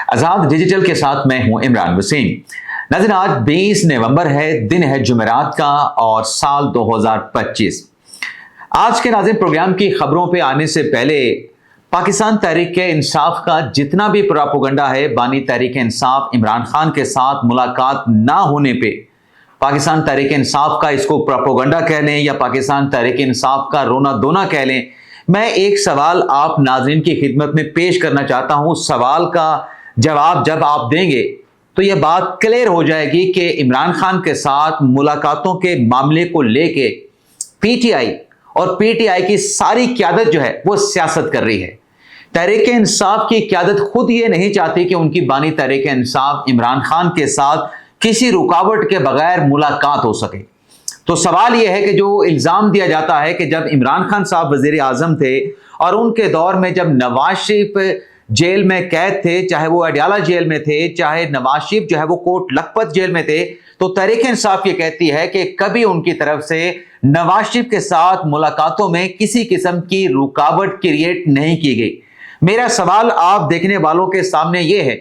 आजाद digital के साथ मैं हूं इमरान वसीम। नाज़रीन, आज 20 नवंबर है, दिन है जुमेरात का और साल 2025। आज के नाज़रीन प्रोग्राम की खबरों पे आने से पहले पाकिस्तान तहरीक इंसाफ का जितना भी प्रोपेगेंडा है, बानी तहरीक इंसाफ इमरान खान के साथ मुलाकात ना होने पे पाकिस्तान तहरीक इंसाफ का इसको प्रोपेगेंडा कह लें या पाकिस्तान तहरीक इंसाफ का रोना धोना कह लें, मैं एक सवाल आप नाज़रीन की खिदमत में पेश करना चाहता हूं। सवाल का जवाब जब आप देंगे तो यह बात क्लियर हो जाएगी कि इमरान खान के साथ मुलाकातों के मामले को लेके पीटीआई और पीटीआई की सारी क़यादत जो है वो सियासत कर रही है। तहरीक इंसाफ की क़यादत खुद ये नहीं चाहती कि उनकी बानी तहरीक इंसाफ इमरान खान के साथ किसी रुकावट के बगैर मुलाकात हो सके। तो सवाल यह है कि जो इल्ज़ाम दिया जाता है कि जब इमरान खान साहब वज़ीर आज़म थे और उनके दौर में जब नवाज शरीफ जेल में कैद थे, चाहे वो अडयाला जेल में थे, चाहे नवाज शरीफ जो है वो कोट लखपत जेल में थे, तो तहरीक इंसाफ ये कहती है कि कभी उनकी तरफ से नवाज शरीफ के साथ मुलाकातों में किसी किस्म की रुकावट क्रिएट नहीं की गई। मेरा सवाल आप देखने वालों के सामने ये है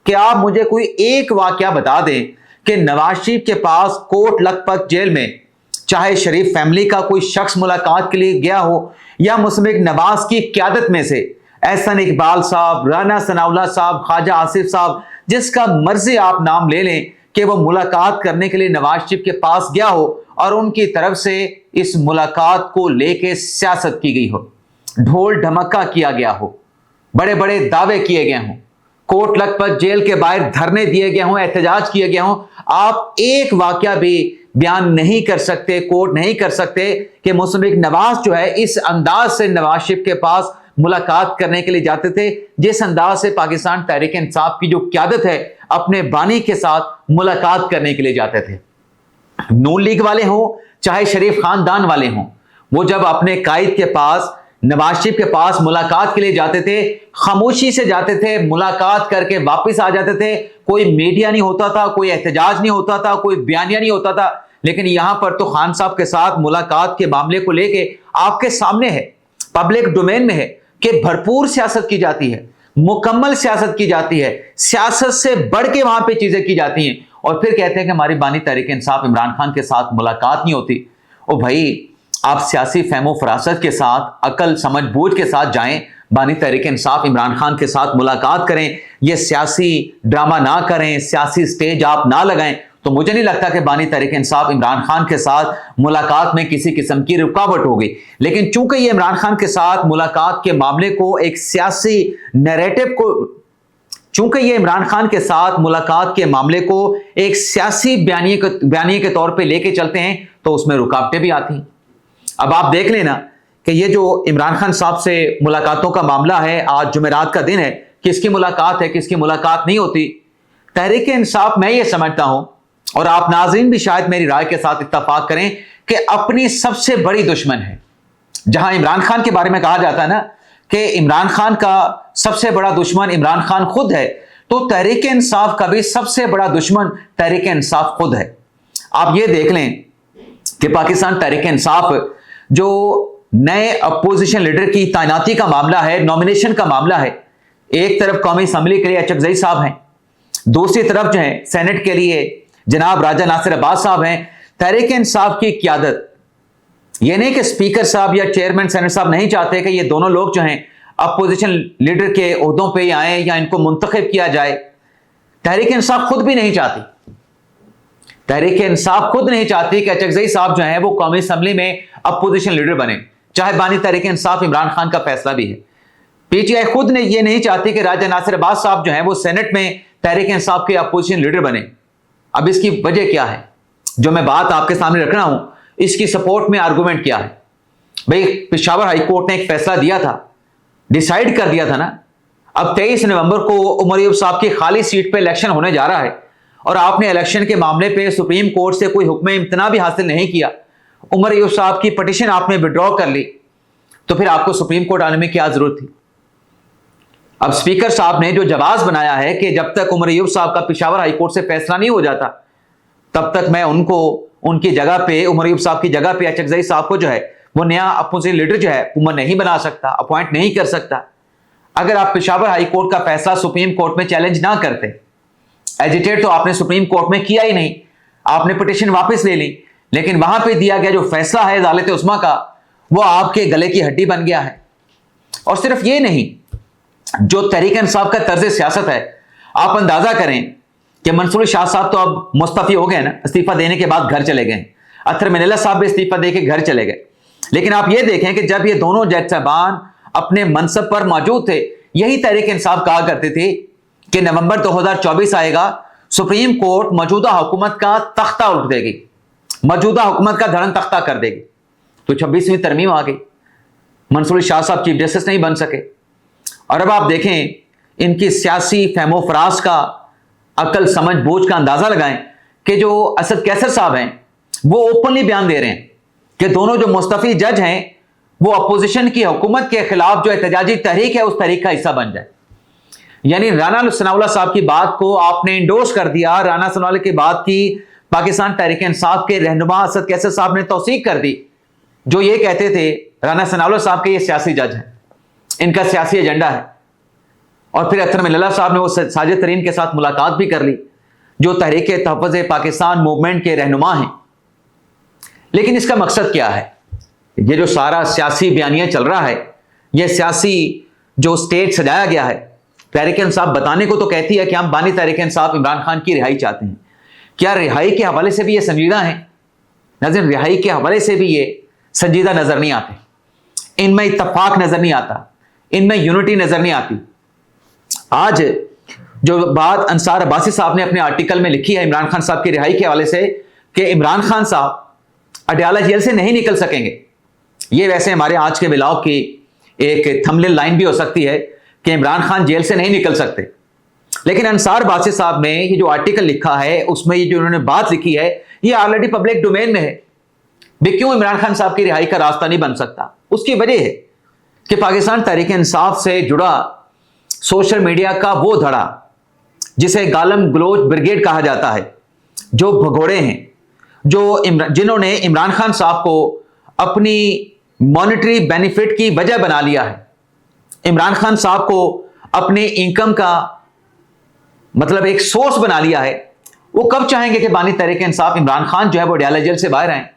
कि आप मुझे कोई एक वाकया बता दें कि नवाज शरीफ के पास कोट लखपत जेल में चाहे शरीफ फैमिली का कोई शख्स मुलाकात के लिए गया हो या मुस्लिम नवाज की क़यादत में से एहसन इकबाल साहब, राना सनाउल्लाह साहब, ख्वाजा आसिफ साहब, जिसका मर्जी आप नाम ले लें कि वो मुलाकात करने के लिए नवाज शरीफ के पास गया हो और उनकी तरफ से इस मुलाकात को लेके सियासत की गई हो, ढोल ढमक्का किया गया हो, बड़े बड़े दावे किए गए हों, कोट लखपत जेल के बाहर धरने दिए गए हों, एहतजाज किए गए हों, आप एक वाकया भी बयान नहीं कर सकते, कोट नहीं कर सकते कि मुस्लिम नवाज जो है इस अंदाज से नवाज शरीफ के पास मुलाकात करने के लिए जाते थे जिस अंदाज से पाकिस्तान तहरीक इंसाफ की जो क़यादत है अपने बानी के साथ मुलाकात करने के लिए जाते थे। नून लीग वाले हों चाहे शरीफ खानदान वाले हों, वो जब अपने कायद के पास नवाज शरीफ के पास मुलाकात के लिए जाते थे, खामोशी से जाते थे, मुलाकात करके वापस आ जाते थे। कोई मीडिया नहीं होता था, कोई एहतजाज नहीं होता था, कोई बयानिया नहीं होता था। लेकिन यहां पर तो खान साहब के साथ मुलाकात के मामले को लेके आपके सामने है, पब्लिक डोमेन में है कि भरपूर सियासत की जाती है, मुकम्मल सियासत की जाती है, सियासत से बढ़ के वहां पे चीजें की जाती हैं और फिर कहते हैं कि हमारी बानी तहरीक इंसाफ इमरान खान के साथ मुलाकात नहीं होती। ओ भाई, आप सियासी फहमो फरासत के साथ, अकल समझ बूझ के साथ जाएं, बानी तहरीक इंसाफ इमरान खान के साथ मुलाकात करें, ये सियासी ड्रामा ना करें, सियासी स्टेज आप ना लगाएं। तो मुझे नहीं लगता कि बानी तहरीक इंसाफ इमरान खान के साथ मुलाकात में किसी किस्म की रुकावट होगी। लेकिन चूंकि ये इमरान खान के साथ मुलाकात के मामले को एक सियासी नैरेटिव को चूंकि ये इमरान खान के साथ मुलाकात के मामले को एक सियासी बयानिए के तौर पे लेके चलते हैं तो उसमें रुकावटें भी आती हैं। अब आप देख लेना कि ये जो इमरान खान साहब से मुलाकातों का मामला है, आज जुमेरात का दिन है, किसकी मुलाकात है, किसकी मुलाकात नहीं होती। तहरीक इंसाफ मैं ये समझता हूं और आप नाज़रीन भी शायद मेरी राय के साथ इत्तफाक करें कि अपनी सबसे बड़ी दुश्मन है। जहां इमरान खान के बारे में कहा जाता है ना कि इमरान खान का सबसे बड़ा दुश्मन इमरान खान खुद है, तो तहरीक इंसाफ का भी सबसे बड़ा दुश्मन तहरीक इंसाफ खुद है। आप ये देख लें कि पाकिस्तान तहरीक इंसाफ जो नए अपोजिशन लीडर की तैनाती का मामला है, नॉमिनेशन का मामला है, एक तरफ कौमी असम्बली के लिए अचकजई साहब हैं, दूसरी तरफ जो है सेनेट के लिए जनाब राजा नासिर अब्बास साहब हैं। तहरीक इंसाफ की क़यादत ये नहीं कि स्पीकर साहब या चेयरमैन सेनेट साहब नहीं चाहते कि ये दोनों लोग जो हैं अपोजिशन लीडर के ओहदों पे आए या इनको मुंतखब किया जाए। तहरीक इंसाफ खुद भी नहीं चाहती, तहरीक इंसाफ खुद नहीं चाहती कि अचकजई साहब जो हैं वो कौमी असम्बली में अपोजिशन लीडर बने, चाहे बानी तहरीक इंसाफ इमरान खान का फैसला भी है। पीटीआई खुद ने ये नहीं चाहती कि राजा नासिर अब्बास साहब जो हैं वो सेनेट में तहरीक इंसाफ के अपोजिशन लीडर बने। अब इसकी वजह क्या है जो मैं बात आपके सामने रख रहा हूं, इसकी सपोर्ट में आर्गूमेंट क्या है। भाई, पेशावर हाई कोर्ट ने एक फैसला दिया था, डिसाइड कर दिया था ना, अब 23 नवंबर को उमर अयूब साहब की खाली सीट पे इलेक्शन होने जा रहा है और आपने इलेक्शन के मामले पे सुप्रीम कोर्ट से कोई हुक्म इम्तना भी हासिल नहीं किया, उमर अयूब साहब की पिटीशन आपने विड्रॉ कर ली, तो फिर आपको सुप्रीम कोर्ट आने में क्या जरूरत थी। अब स्पीकर साहब ने जो जवाब बनाया है कि जब तक उमर अयूब साहब का पेशावर हाई कोर्ट से फैसला नहीं हो जाता तब तक मैं उनको उनकी जगह पे, उमर अयूब साहब की जगह पे अचकजई साहब को जो है वो नया अपोजिशन लीडर जो है वो नहीं बना सकता, अपॉइंट नहीं कर सकता। अगर आप पेशावर हाई कोर्ट का फैसला सुप्रीम कोर्ट में चैलेंज ना करते, एजिटेट तो आपने सुप्रीम कोर्ट में किया ही नहीं, आपने पिटीशन वापस ले ली, लेकिन वहां पे दिया गया जो फैसला है अदालत उस्मा का, वो आपके गले की हड्डी बन गया है। और सिर्फ ये नहीं, जो तहरीक इंसाफ का तर्ज सियासत है, आप अंदाजा करें कि मंसूर शाह साहब तो अब मुस्तफी हो गए ना, इस्तीफा देने के बाद घर चले गए। अतर मिनेला साहब भी इस्तीफा दे के घर चले गए। लेकिन आप ये देखें कि जब ये दोनों जज साहबान अपने मनसब पर मौजूद थे, यही तहरीक इंसाफ कहा करते थे कि नवंबर 2024 आएगा, सुप्रीम कोर्ट मौजूदा हुकूमत का तख्ता उल्ट देगी, मौजूदा हुकूमत का धड़न तख्ता कर देगी। तो 26वीं तरमीम आ गई, मंसूर शाह साहब चीफ जस्टिस नहीं बन सके। और अब आप देखें इनकी सियासी फहमो फराज का, अकल समझ बूझ का अंदाजा लगाएं कि जो असद कैसर साहब हैं वो ओपनली बयान दे रहे हैं कि दोनों जो मुस्तफी जज हैं वो अपोजिशन की हुकूमत के खिलाफ जो एहतजाजी तहरीक है उस तहरीक का हिस्सा बन जाए। यानी राना सनाउल्लाह साहब की बात को आपने इंडोर्स कर दिया, राना सनाउल्लाह की बात की पाकिस्तान तहरीक इंसाफ के रहनुमा असद कैसर साहब ने तौसीक कर दी, जो ये कहते थे राना सनाउल्लाह साहब के ये सियासी जज हैं, इनका सियासी एजेंडा है। और फिर अतर मिनेला साहब ने वो साजिद तरीन के साथ मुलाकात भी कर ली, जो तहरीक तहफ़्फ़ुज़ पाकिस्तान मूवमेंट के रहनुमा हैं। लेकिन इसका मकसद क्या है? ये जो सारा सियासी बयानिया चल रहा है, ये सियासी जो स्टेज सजाया गया है, तहरीक इंसाफ बताने को तो कहती है कि हम बानी तहरीक इंसाफ इमरान खान की रिहाई चाहते हैं। क्या रिहाई के हवाले से भी ये संजीदा हैं? नाज़रीन, रिहाई के हवाले से भी ये संजीदा नजर नहीं आते, इनमें इत्तफाक नजर नहीं आता, इनमें यूनिटी नजर नहीं आती। आज जो बात अंसार अब्बासी साहब ने अपने आर्टिकल में लिखी है इमरान खान साहब की रिहाई के हवाले से कि इमरान खान साहब अडयाला जेल से नहीं निकल सकेंगे, ये वैसे हमारे आज के ब्लॉग की एक थंबनेल लाइन भी हो सकती है कि इमरान खान जेल से नहीं निकल सकते। लेकिन अंसार अब्बासी साहब ने ये जो आर्टिकल लिखा है, उसमें ये जो उन्होंने बात लिखी है, ये ऑलरेडी पब्लिक डोमेन में है। भी क्यों इमरान खान साहब की रिहाई का रास्ता नहीं बन सकता? उसकी वजह है कि पाकिस्तान तहरीक इंसाफ से जुड़ा सोशल मीडिया का वो धड़ा जिसे गालम गलोच ब्रिगेड कहा जाता है, जो भगोड़े हैं, जिन्होंने इमरान खान साहब को अपनी मॉनेटरी बेनिफिट की वजह बना लिया है, इमरान खान साहब को अपने इनकम का मतलब एक सोर्स बना लिया है। वो कब चाहेंगे कि बानी तहरीक इंसाफ इमरान खान जो है वो अडयाला जेल से बाहर आए?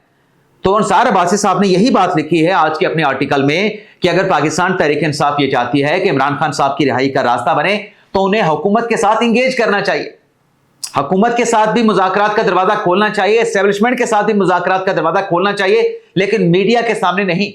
तो अंसार अब्बासी साहब ने यही बात लिखी है आज के अपने आर्टिकल में कि अगर पाकिस्तान तहरीक इंसाफ ये चाहती है कि इमरान खान साहब की रिहाई का रास्ता बने, तो उन्हें हुकूमत के साथ इंगेज करना चाहिए, हुकूमत के साथ भी मुज़ाकरात का दरवाजा खोलना चाहिए, एस्टेब्लिशमेंट के साथ भी मुज़ाकरात का दरवाजा खोलना चाहिए, लेकिन मीडिया के सामने नहीं।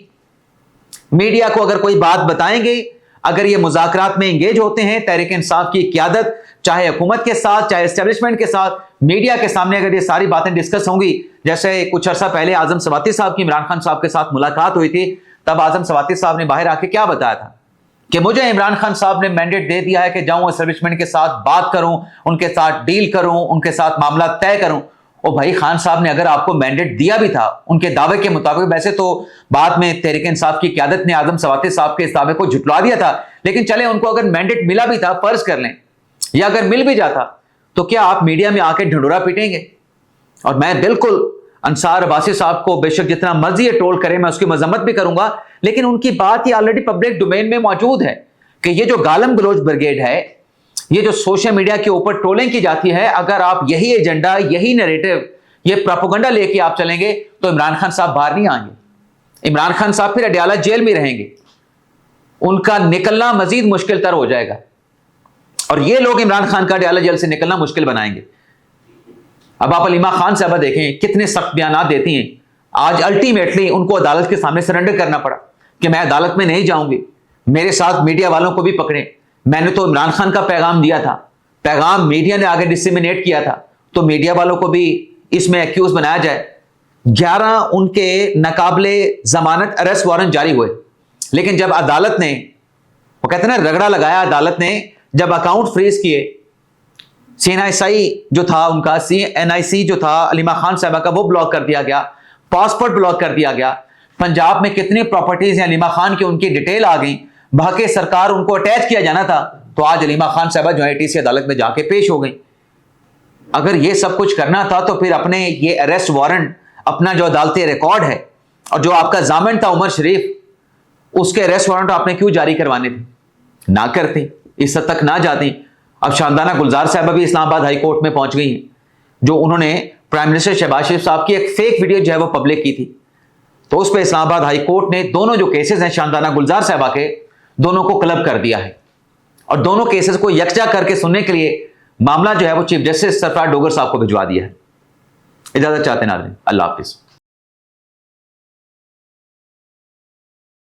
मीडिया को अगर कोई बात बताएंगे, अगर ये मुज़ाकरात में इंगेज होते हैं तहरीक इंसाफ की क़यादत, चाहे हुकूमत के साथ चाहे एस्टेब्लिशमेंट के साथ, मीडिया के सामने अगर ये सारी बातें डिस्कस होंगी, जैसे कुछ अर्सा पहले आजम सवाती साहब की इमरान खान साहब के साथ मुलाकात हुई थी, तब आजम सवाती साहब ने बाहर आके क्या बताया था कि मुझे इमरान खान साहब ने मैंडेट दे दिया है कि जाऊं एस्टेब्लिशमेंट के साथ बात करूं, उनके साथ डील करूं, उनके साथ मामला तय करूं। ओ भाई, खान साहब ने अगर आपको मैंडेट दिया भी था उनके दावे के मुताबिक, वैसे तो बाद में तहरीक इंसाफ की क़यादत ने आजम सवाती साहब के इस दावे को झुटला दिया था, लेकिन चले उनको अगर मैंडेट मिला भी था, फर्ज कर लें, या अगर मिल भी जाता, तो क्या आप मीडिया में आके ढिंढोरा पीटेंगे? और मैं बिल्कुल अंसार अब्बासी साहब को बेशक जितना मर्जी ट्रोल करे, मैं उसकी मजम्मत भी करूंगा, लेकिन उनकी बात ये ऑलरेडी पब्लिक डोमेन में मौजूद है कि ये जो गालम गलोच ब्रिगेड है, ये जो सोशल मीडिया के ऊपर ट्रोलिंग की जाती है, अगर आप यही एजेंडा, यही नैरेटिव, ये प्रोपेगेंडा लेके आप चलेंगे तो इमरान खान साहब बाहर नहीं आएंगे, इमरान खान साहब फिर अडयाला जेल में रहेंगे, उनका निकलना मजीद मुश्किल तर हो जाएगा, और ये लोग इमरान खान का अडयाला जेल से निकलना मुश्किल बनाएंगे। अब आप अलीमा खान साहबा देखें कितने सख्त बयान देती हैं। आज अल्टीमेटली उनको अदालत के सामने सरेंडर करना पड़ा कि मैं अदालत में नहीं जाऊंगी, मेरे साथ मीडिया वालों को भी पकड़े, मैंने तो इमरान खान का पैगाम दिया था, पैगाम मीडिया ने आगे डिसेमिनेट किया था, तो मीडिया वालों को भी इसमें एक्यूज बनाया जाए। 11 उनके नाकाबिले जमानत अरेस्ट वारंट जारी हुए, लेकिन जब अदालत ने, वो कहते हैं ना, रगड़ा लगाया, अदालत ने जब अकाउंट फ्रीज किए, CNIC जो था उनका, CNIC जो था अलीमा खान साहबा का, वो ब्लॉक कर दिया गया, पासपोर्ट ब्लॉक कर दिया गया। पंजाब में कितनी प्रॉपर्टीज हैं अलीमा खान की, उनकी डिटेल आ गई, बाकी सरकार उनको अटैच किया जाना था, तो आज अलीमा खान साहबा जो है ATC अदालत में जाके पेश हो गई। अगर ये सब कुछ करना था तो फिर अपने ये अरेस्ट वारंट, अपना जो अदालती रिकॉर्ड है, और जो आपका जामिन था उमर शरीफ, उसके अरेस्ट वारंट आपने क्यों जारी करवाने थे? نہ کرتے، اس حد تک نہ جاتے. اب شاندانہ گلزار صاحبہ بھی اسلام آباد ہائی کورٹ میں پہنچ گئی ہیں، جو انہوں نے پرائم منسٹر شہباز شریف صاحب کی ایک فیک ویڈیو جو ہے وہ پبلک کی تھی، تو اس پہ اسلام آباد ہائی کورٹ نے دونوں جو کیسز ہیں شاندانہ گلزار صاحبہ کے، دونوں کو کلب کر دیا ہے، اور دونوں کیسز کو یکجا کر کے سننے کے لیے معاملہ جو ہے وہ چیف جسٹس سرفراز ڈوگر صاحب کو بھجوا دیا ہے. اجازت چاہتے ہیں ناظرین، اللہ حافظ.